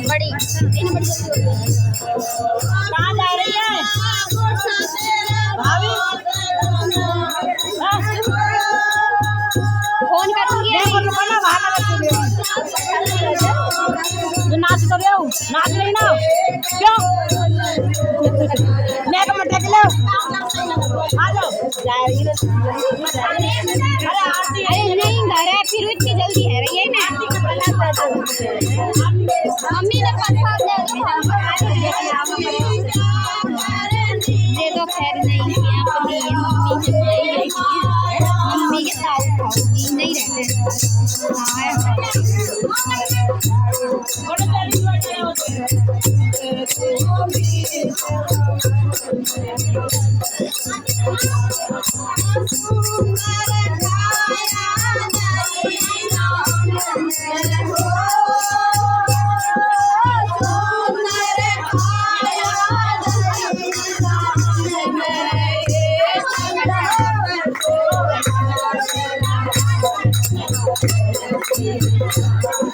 बड़ी कहाँ जा रही है भाभी? फोन करूँगी तो नाच कर रहे हो, नाच रही ना क्यों? मैं कमर टेक लो, आ जाओ। अरे नहीं घर है फिर इतनी जल्दी है भैया ना। मम्मी ने दे दो खैर नहीं अपनी मम्मी के साथ खाऊंगी नहीं रहते Thank you.